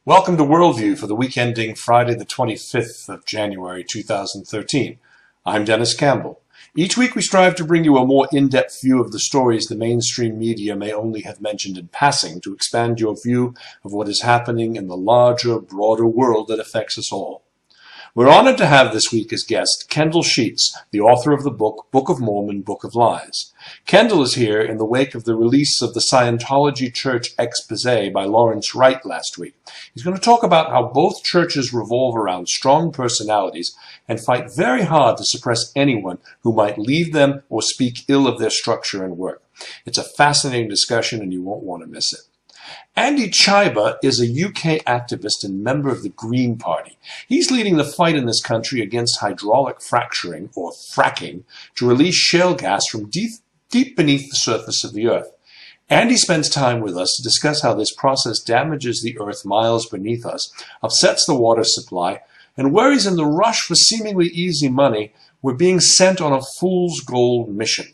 Welcome to Worldview for the week ending Friday the 25th of January 2013. I'm Denis Campbell. Each week we strive to bring you a more in-depth view of the stories the mainstream media may only have mentioned in passing to expand your view of what is happening in the larger, broader world that affects us all. We're honored to have this week as guest Kendal Sheets, the author of the book of Mormon, Book of Lies. Kendal is here in the wake of the release of the Scientology Church Expose by Lawrence Wright last week. He's going to talk about how both churches revolve around strong personalities and fight very hard to suppress anyone who might leave them or speak ill of their structure and work. It's a fascinating discussion and you won't want to miss it. Andy Chiba is a UK activist and member of the Green Party. He's leading the fight in this country against hydraulic fracturing, or fracking, to release shale gas from deep beneath the surface of the earth. Andy spends time with us to discuss how this process damages the earth miles beneath us, upsets the water supply, and worries in the rush for seemingly easy money we're being sent on a fool's gold mission.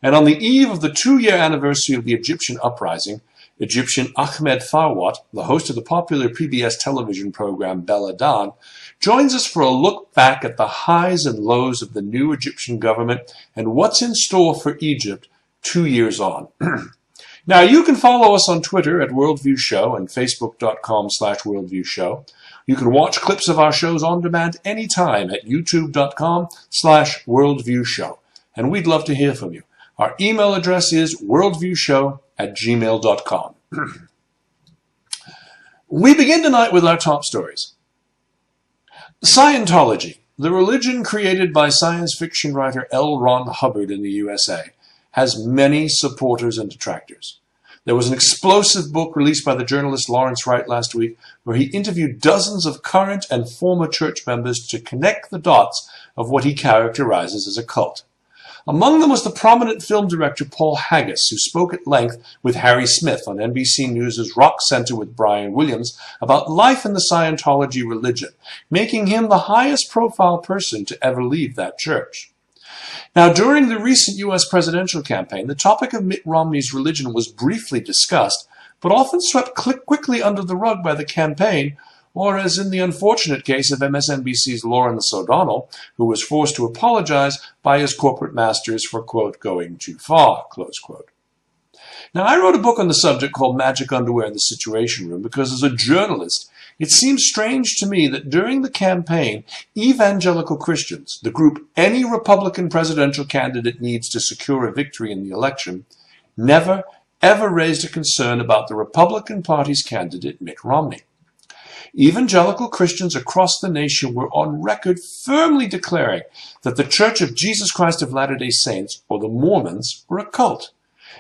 And on the eve of the 2-year anniversary of the Egyptian uprising, Egyptian Ahmed Farwat, the host of the popular PBS television program Bella Dan, joins us for a look back at the highs and lows of the new Egyptian government and what's in store for Egypt 2 years on. Now, you can follow us on Twitter at Worldview Show and Facebook.com/Worldview Show. You can watch clips of our shows on demand anytime at YouTube.com/Worldview Show. And we'd love to hear from you. Our email address is worldviewshow@gmail.com. We begin tonight with our top stories. Scientology, the religion created by science fiction writer L. Ron Hubbard in the USA, has many supporters and detractors. There was an explosive book released by the journalist Lawrence Wright last week where he interviewed dozens of current and former church members to connect the dots of what he characterizes as a cult. Among them was the prominent film director Paul Haggis, who spoke at length with Harry Smith on NBC News' Rock Center with Brian Williams about life in the Scientology religion, making him the highest profile person to ever leave that church. Now, during the recent U.S. presidential campaign, the topic of Mitt Romney's religion was briefly discussed, but often swept quickly under the rug by the campaign, or as in the unfortunate case of MSNBC's Lawrence O'Donnell, who was forced to apologize by his corporate masters for, quote, going too far, close quote. Now, I wrote a book on the subject called Magic Underwear in the Situation Room because as a journalist, it seems strange to me that during the campaign, evangelical Christians, the group any Republican presidential candidate needs to secure a victory in the election, never, ever raised a concern about the Republican Party's candidate, Mitt Romney. Evangelical Christians across the nation were on record firmly declaring that the Church of Jesus Christ of Latter-day Saints, or the Mormons, were a cult.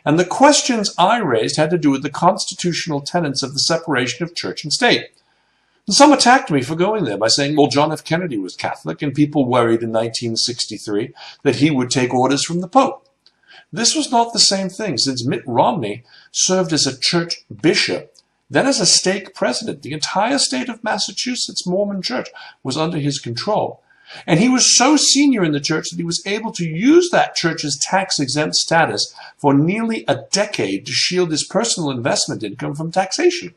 And the questions I raised had to do with the constitutional tenets of the separation of church and state. And some attacked me for going there by saying, well, John F. Kennedy was Catholic, and people worried in 1963 that he would take orders from the Pope. This was not the same thing, since Mitt Romney served as a church bishop, then as a stake president. The entire state of Massachusetts Mormon Church was under his control. And he was so senior in the church that he was able to use that church's tax-exempt status for nearly a decade to shield his personal investment income from taxation.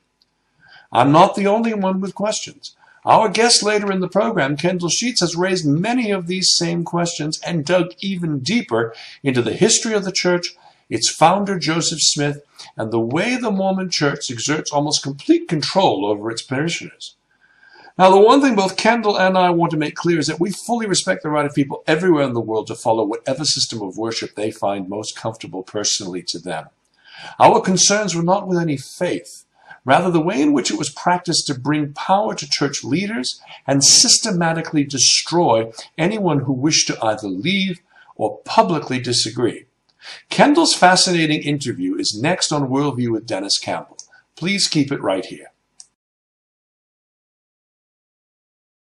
I'm not the only one with questions. Our guest later in the program, Kendal Sheets, has raised many of these same questions and dug even deeper into the history of the church, its founder, Joseph Smith, and the way the Mormon Church exerts almost complete control over its parishioners. Now, the one thing both Kendal and I want to make clear is that we fully respect the right of people everywhere in the world to follow whatever system of worship they find most comfortable personally to them. Our concerns were not with any faith, rather the way in which it was practiced to bring power to church leaders and systematically destroy anyone who wished to either leave or publicly disagree. Kendal's fascinating interview is next on Worldview with Denis Campbell. Please keep it right here.